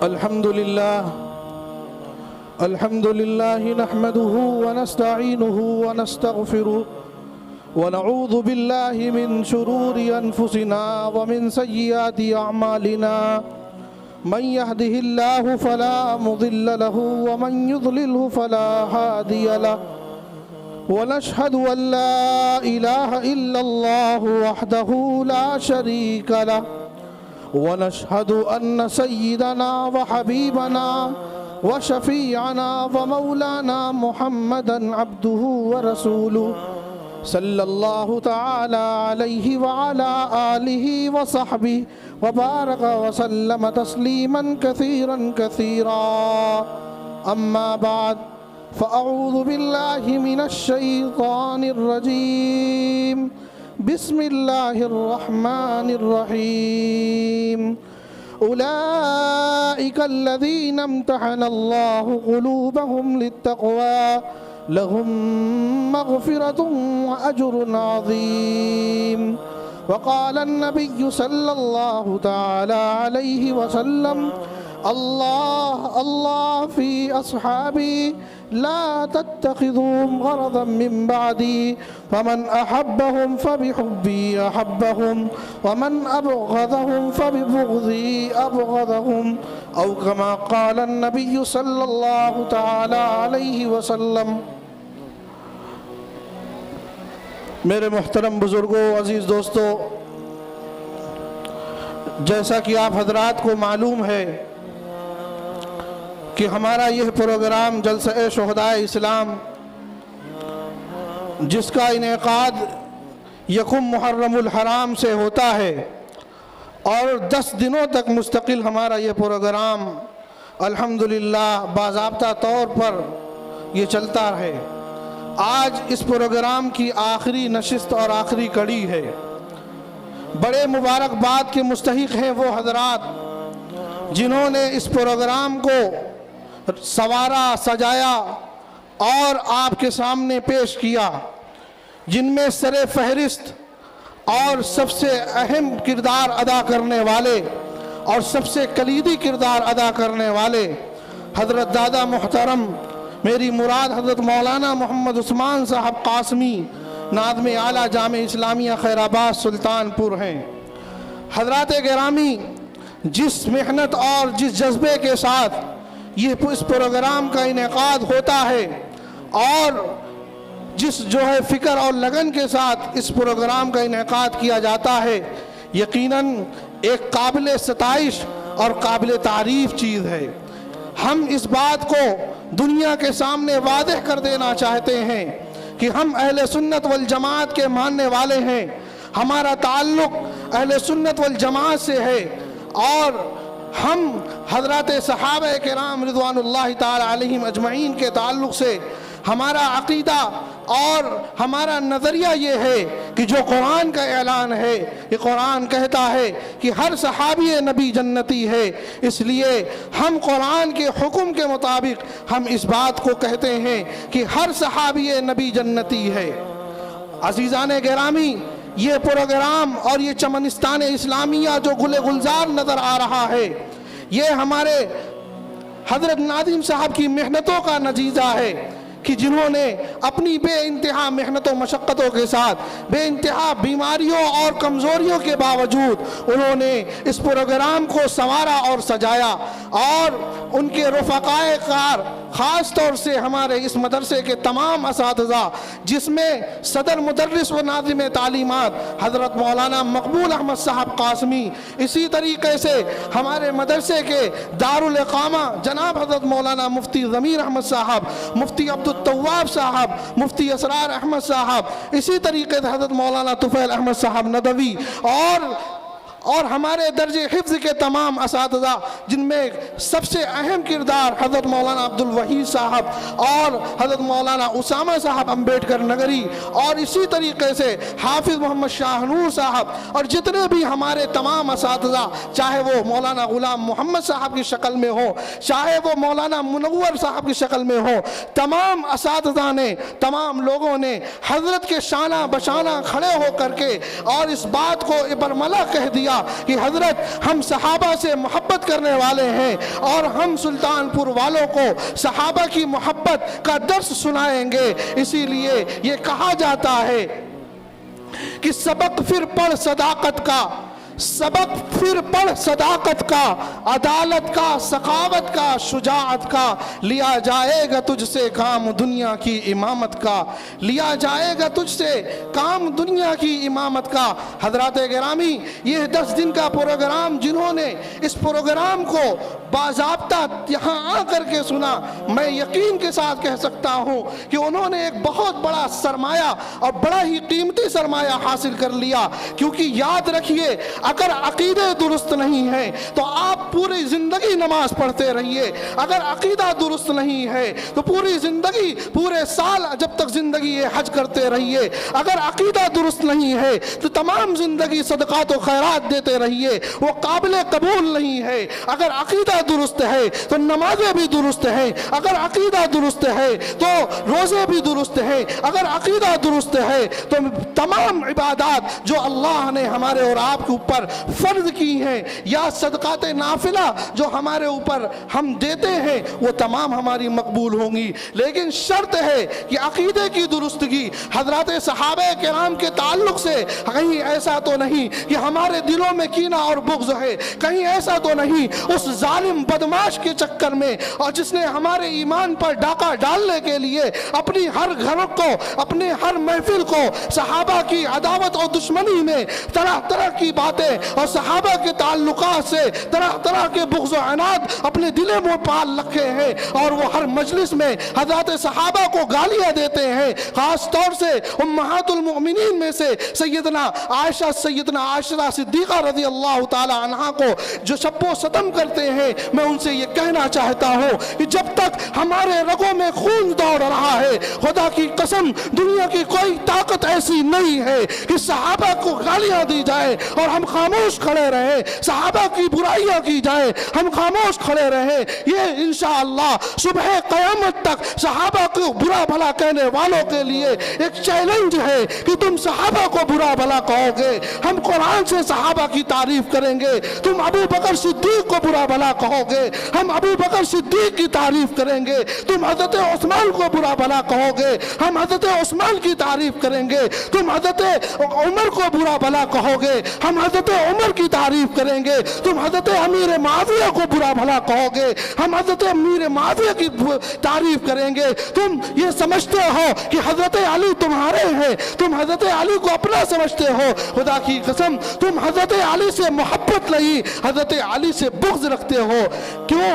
الحمد لله نحمده ونستعينه ونستغفره ونعوذ بالله من شرور أنفسنا ومن سيئات أعمالنا من يهده الله فلا مضل له ومن يضلله فلا هادي له ونشهد أن لا إله إلا الله وحده لا شريك له ونشهد أن سيدنا وحبيبنا وشفيعنا ومولانا محمدا عبده ورسوله صلى الله تعالى عليه وعلى آله وصحبه وبارك وسلم تسليما كثيرا كثيرا أما بعد فأعوذ بالله من الشيطان الرجيم بسم الله الرحمن الرحيم أولئك الذين امتحن الله قلوبهم للتقوى لهم مغفرة وأجر عظيم وقال النبي صلى الله تعالى عليه وسلم الله الله في أصحابي لا تتخذوهم غرضا من بعدي فمن أحبهم فبحبي أحبهم ومن أبغضهم فببغضي أبغضهم أو كما قال النبي صلى الله تعالى عليه وسلم۔ میرے محترم بزرگوں، عزیز دوستو، جیسا کہ آپ حضرات کو معلوم ہے کہ ہمارا یہ پروگرام جلسہ شہدائے اسلام جس کا انعقاد یکم محرم الحرام سے ہوتا ہے اور 10 دنوں تک مستقل ہمارا یہ پروگرام الحمدللہ باضابطہ طور پر یہ چلتا ہے۔ آج اس پروگرام کی آخری نشست اور آخری کڑی ہے۔ بڑے مبارکباد کے مستحق ہیں وہ حضرات جنہوں نے اس پروگرام کو سوارا، سجایا اور آپ کے سامنے پیش کیا، جن میں سر فہرست اور سب سے اہم کردار ادا کرنے والے اور سب سے کلیدی کردار ادا کرنے والے حضرت دادا محترم، میری مراد حضرت مولانا محمد عثمان صاحب قاسمی، ناظم اعلیٰ جامع اسلامیہ خیر آباد سلطانپور ہیں۔ حضرات گرامی، جس محنت اور جس جذبے کے ساتھ یہ اس پروگرام کا انعقاد ہوتا ہے اور جس جو ہے فکر اور لگن کے ساتھ اس پروگرام کا انعقاد کیا جاتا ہے، یقیناً ایک قابل ستائش اور قابل تعریف چیز ہے۔ ہم اس بات کو دنیا کے سامنے واضح کر دینا چاہتے ہیں کہ ہم اہل سنت والجماعت کے ماننے والے ہیں، ہمارا تعلق اہل سنت والجماعت سے ہے اور ہم حضرات صحابہ کرام رضوان اللہ تعالی علیہم اجمعین کے تعلق سے ہمارا عقیدہ اور ہمارا نظریہ یہ ہے کہ جو قرآن کا اعلان ہے، یہ قرآن کہتا ہے کہ ہر صحابی نبی جنتی ہے، اس لیے ہم قرآن کے حکم کے مطابق ہم اس بات کو کہتے ہیں کہ ہر صحابی نبی جنتی ہے۔ عزیزان گرامی، یہ پروگرام اور یہ چمنستان اسلامیہ جو گل گلزار نظر آ رہا ہے، یہ ہمارے حضرت ناظم صاحب کی محنتوں کا نتیجہ ہے کہ جنہوں نے اپنی بے انتہا محنت و مشقتوں کے ساتھ، بے انتہا بیماریوں اور کمزوریوں کے باوجود انہوں نے اس پروگرام کو سنوارا اور سجایا، اور ان کے رفقائے کار، خاص طور سے ہمارے اس مدرسے کے تمام اساتذہ، جس میں صدر مدرس و ناظم تعلیمات حضرت مولانا مقبول احمد صاحب قاسمی، اسی طریقے سے ہمارے مدرسے کے دارالاقامہ جناب حضرت مولانا مفتی ضمیر احمد صاحب، مفتی عبدالتواب صاحب، مفتی اسرار احمد صاحب، اسی طریقے سے حضرت مولانا طفیل احمد صاحب ندوی اور ہمارے درج حفظ کے تمام اساتذہ، جن میں سب سے اہم کردار حضرت مولانا عبدالوحید صاحب اور حضرت مولانا اسامہ صاحب امبیڈکر نگری، اور اسی طریقے سے حافظ محمد شاہ نور صاحب، اور جتنے بھی ہمارے تمام اساتذہ، چاہے وہ مولانا غلام محمد صاحب کی شکل میں ہو، چاہے وہ مولانا منور صاحب کی شکل میں ہو، تمام اساتذہ نے، تمام لوگوں نے حضرت کے شانہ بشانہ کھڑے ہو کر کے اور اس بات کو برملا کہہ دیا تھا کہ حضرت ہم صحابہ سے محبت کرنے والے ہیں اور ہم سلطانپور والوں کو صحابہ کی محبت کا درس سنائیں گے. اسی لیے یہ کہا جاتا ہے کہ سبق پھر پڑھ صداقت کا، سبق پھر پڑھ صداقت کا، عدالت کا، سخاوت کا، شجاعت کا، لیا جائے گا تجھ سے کام دنیا کی امامت کا، لیا جائے گا تجھ سے کام دنیا کی امامت کا. حضرات گرامی، یہ 10 دن کا پروگرام جنہوں نے اس پروگرام کو باضابطہ یہاں آ کر کے سنا، میں یقین کے ساتھ کہہ سکتا ہوں کہ انہوں نے ایک بہت بڑا سرمایہ اور بڑا ہی قیمتی سرمایہ حاصل کر لیا. کیونکہ یاد رکھیے، اگر عقیدے درست نہیں ہیں تو آپ پوری زندگی نماز پڑھتے رہیے، اگر عقیدہ درست نہیں ہے تو پوری زندگی، پورے سال جب تک زندگی ہے حج کرتے رہیے، اگر عقیدہ درست نہیں ہے تو تمام زندگی صدقات و خیرات دیتے رہیے، وہ قابل قبول نہیں ہے. اگر عقیدہ درست ہے تو نمازیں بھی درست ہیں، اگر عقیدہ درست ہے تو روزے بھی درست ہیں، اگر عقیدہ درست ہے تو تمام عبادات جو اللہ نے ہمارے اور آپ کے اوپر فرض کی ہیں یا صدقات نافلہ جو ہمارے اوپر ہم دیتے ہیں وہ تمام ہماری مقبول ہوں گی. لیکن شرط ہے کہ عقیدے کی درستگی. حضرات صحابہ کرام کے تعلق سے کہیں ایسا تو نہیں کہ ہمارے دلوں میں کینہ اور بغض ہے، کہیں ایسا تو نہیں اس ظالم بدماش کے چکر میں اور جس نے ہمارے ایمان پر ڈاکہ ڈالنے کے لیے اپنی ہر گھر کو، اپنے ہر محفل کو صحابہ کی عداوت اور دشمنی میں طرح طرح کی باتیں اور صحابہ کے تعلقات سے طرح طرح کے بغض و عناد اپنے دلوں میں پال رکھے ہیں، اور وہ ہر مجلس میں حضرات صحابہ کو گالیاں دیتے ہیں. خاص طور سے امہات المؤمنین میں سے سیدنا عائشہ صدیقہ رضی اللہ تعالی عنہا کو جو شب و ستم کرتے ہیں، میں ان سے یہ کہنا چاہتا ہوں کہ جب تک ہمارے رگوں میں خون دوڑ رہا ہے، خدا کی قسم دنیا کی کوئی طاقت ایسی نہیں ہے کہ صحابہ کو گالیاں دی جائے اور ہم خاموش کھڑے رہیں، صحابہ کی برائیاں کی جائے ہم خاموش کھڑے رہیں. یہ انشاءاللہ صبح قیامت تک صحابہ کو برا بھلا کہنے والوں کے لیے ایک چیلنج ہے کہ تم صحابہ کو برا بھلا کہو گے، ہم قرآن سے صحابہ کی تعریف کریں گے. تم ابو بکر صدیق کو برا بھلا کہو گے، ہم ابو بکر صدیق کی تعریف کریں گے. تم حضرت عثمان کو برا بھلا کہو گے، ہم حضرت عثمان کی تعریف کریں گے. تم حضرت عمر کو برا بھلا کہو گے، ہم حضرت عمر کی تعریف کریں گے. تم حضرت امیر معاویہ کو برا بھلا کہو گے، ہم حضرت امیر معاویہ کی تعریف کریں گے. تم یہ سمجھتے ہو کہ حضرت علی تمہارے ہیں، تم حضرت علی کو اپنا سمجھتے ہو. خدا کی قسم تم حضرت علی سے محبت نہیں، حضرت علی سے بغض رکھتے ہو. کیوں؟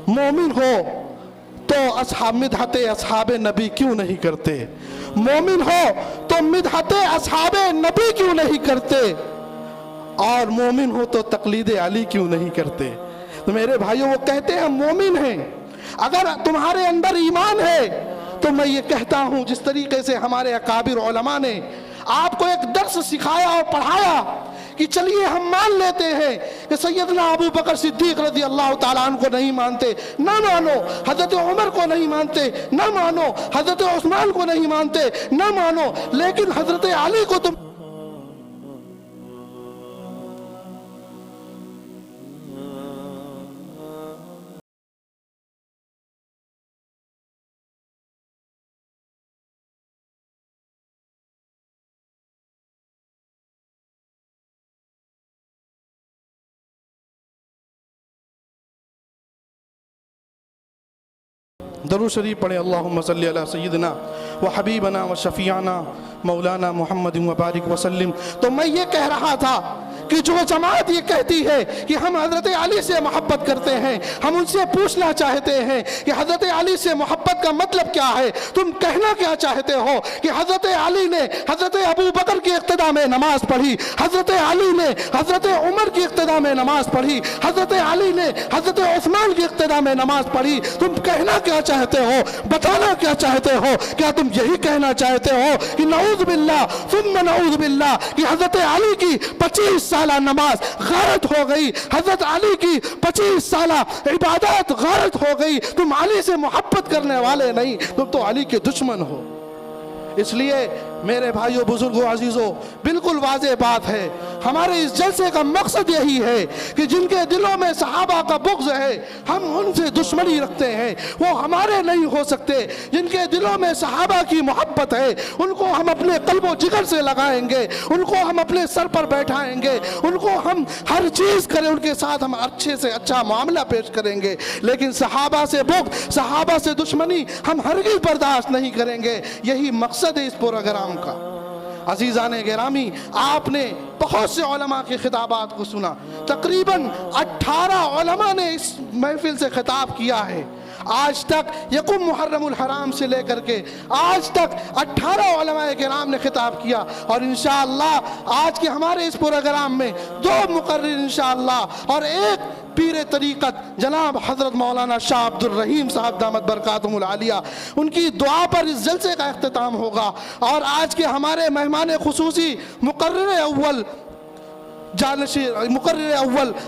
مومن ہو تو مدحت اصحاب نبی کیوں نہیں کرتے؟ مومن ہو تو مدحت اصحاب نبی کیوں نہیں کرتے؟ اور مومن ہو تو تقلید علی کیوں نہیں کرتے؟ تو میرے بھائیوں، وہ کہتے ہیں ہم مومن ہیں. اگر تمہارے اندر ایمان ہے تو میں یہ کہتا ہوں جس طریقے سے ہمارے اکابر علماء نے آپ کو ایک درس سکھایا اور پڑھایا کہ چلیے ہم مان لیتے ہیں کہ سیدنا ابو بکر صدیق رضی اللہ تعالیٰ عنہ کو نہیں مانتے، نہ مانو. حضرت عمر کو نہیں مانتے، نہ مانو. حضرت عثمان کو نہیں مانتے، نہ مانو. لیکن حضرت علی کو تم درود شریف پڑھیں. اللہم صلی علی سیدنا و حبیبنا و شفیعنا مولانا محمد و بارک وسلم. تو میں یہ کہہ رہا تھا کہ جو جماعت یہ کہتی ہے کہ ہم حضرت علی سے محبت کرتے ہیں، ہم ان سے پوچھنا چاہتے ہیں کہ حضرت علی سے محبت کا مطلب کیا ہے؟ تم کہنا کیا چاہتے ہو کہ حضرت علی نے حضرت ابو بکر کی اقتداء میں نماز پڑھی، حضرت علی نے حضرت عمر کی اقتداء میں نماز پڑھی، حضرت علی نے حضرت عثمان کی اقتداء میں نماز پڑھی. تم کہنا کیا چاہتے ہو؟ بتانا کیا چاہتے ہو؟ کیا تم یہی کہنا چاہتے ہو کہ نعوذ باللہ ثم نعوذ باللہ کہ حضرت علی کی 25 سالہ نماز غارت ہو گئی، حضرت علی کی 25 سالہ عبادات غارت ہو گئی؟ تم علی سے محبت کرنے والے نہیں، تم تو علی کے دشمن ہو. اس لیے میرے بھائیوں، بزرگوں، عزیزوں، بالکل واضح بات ہے. ہمارے اس جلسے کا مقصد یہی ہے کہ جن کے دلوں میں صحابہ کا بغض ہے، ہم ان سے دشمنی رکھتے ہیں، وہ ہمارے نہیں ہو سکتے۔ جن کے دلوں میں صحابہ کی محبت ہے، ان کو ہم اپنے قلب و جگر سے لگائیں گے، ان کو ہم اپنے سر پر بیٹھائیں گے، ان کو ہم ہر چیز کریں، ان کے ساتھ ہم اچھے سے اچھا معاملہ پیش کریں گے، لیکن صحابہ سے بغض، صحابہ سے دشمنی ہم ہرگز برداشت نہیں کریں گے۔ یہی مقصد ہے اس پروگرام کا۔ عزیزان گرامی، آپ نے بہت سے علماء کے خطابات کو سنا، تقریباً 18 علماء نے اس محفل سے خطاب کیا ہے۔ آج تک یکم محرم الحرام سے لے کر کے آج تک 18 علماء کرام نے خطاب کیا، اور انشاءاللہ آج کے ہمارے اس پروگرام میں 2 مقرر انشاءاللہ اور ایک پیر طریقت جناب حضرت مولانا شاہ عبد الرحیم صاحب دامت برکاتہم العالیہ، ان کی دعا پر اس جلسے کا اختتام ہوگا۔ اور آج کے ہمارے مہمان خصوصی مقرر اول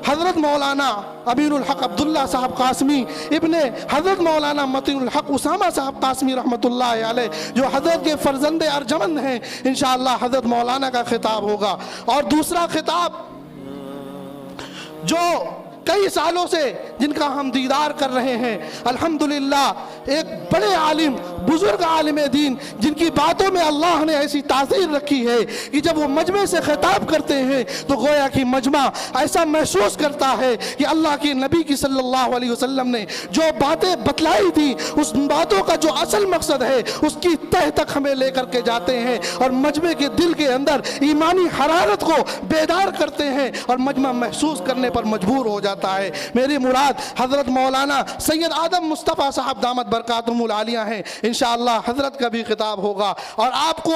حضرت مولانا امین الحق عبداللہ صاحب قاسمی ابن حضرت مولانا متین الحق اسامہ صاحب قاسمی رحمۃ اللہ علیہ، جو حضرت کے فرزند ارجمند ہیں، انشاءاللہ حضرت مولانا کا خطاب ہوگا۔ اور دوسرا خطاب جو کئی سالوں سے جن کا ہم دیدار کر رہے ہیں، الحمدللہ ایک بڑے عالم، بزرگ عالم دین، جن کی باتوں میں اللہ نے ایسی تاثیر رکھی ہے کہ جب وہ مجمع سے خطاب کرتے ہیں تو گویا کہ مجمع ایسا محسوس کرتا ہے کہ اللہ کے نبی کی صلی اللہ علیہ وسلم نے جو باتیں بتلائی تھی، اس باتوں کا جو اصل مقصد ہے اس کی تہ تک ہمیں لے کر کے جاتے ہیں، اور مجمع کے دل کے اندر ایمانی حرارت کو بیدار کرتے ہیں، اور مجمع محسوس کرنے پر مجبور ہو جاتا ہے۔ میری مراد حضرت مولانا سید آدم مصطفیٰ صاحب دامت برکاتہم العالیہ ہیں، انشاءاللہ حضرت کا بھی خطاب ہوگا۔ اور آپ کو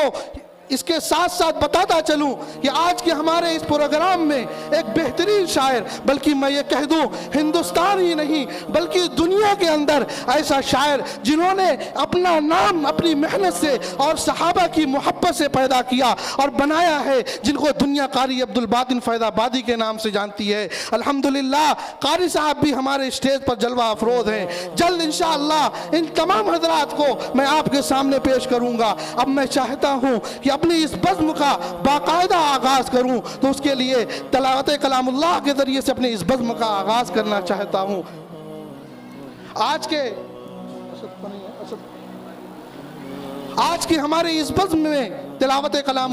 اس کے ساتھ ساتھ بتاتا چلوں کہ آج کے ہمارے اس پروگرام میں ایک بہترین شاعر، بلکہ میں یہ کہہ دوں ہندوستان ہی نہیں بلکہ دنیا کے اندر ایسا شاعر جنہوں نے اپنا نام اپنی محنت سے اور صحابہ کی محبت سے پیدا کیا اور بنایا ہے، جن کو دنیا قاری عبد الباطن فیض آبادی کے نام سے جانتی ہے۔ الحمدللہ قاری صاحب بھی ہمارے اسٹیج پر جلوہ افروز ہیں، جلد انشاءاللہ ان تمام حضرات کو میں آپ کے سامنے پیش کروں گا۔ اب میں چاہتا ہوں کہ اپنی اس بزم کا باقاعدہ آغاز کروں، تو اس کے لیے تلاوت کلام اللہ کے ذریعے سے اپنی اس بزم کا آغاز کرنا چاہتا ہوں۔ آج کے ہمارے اس بزم میں تلاوت کلام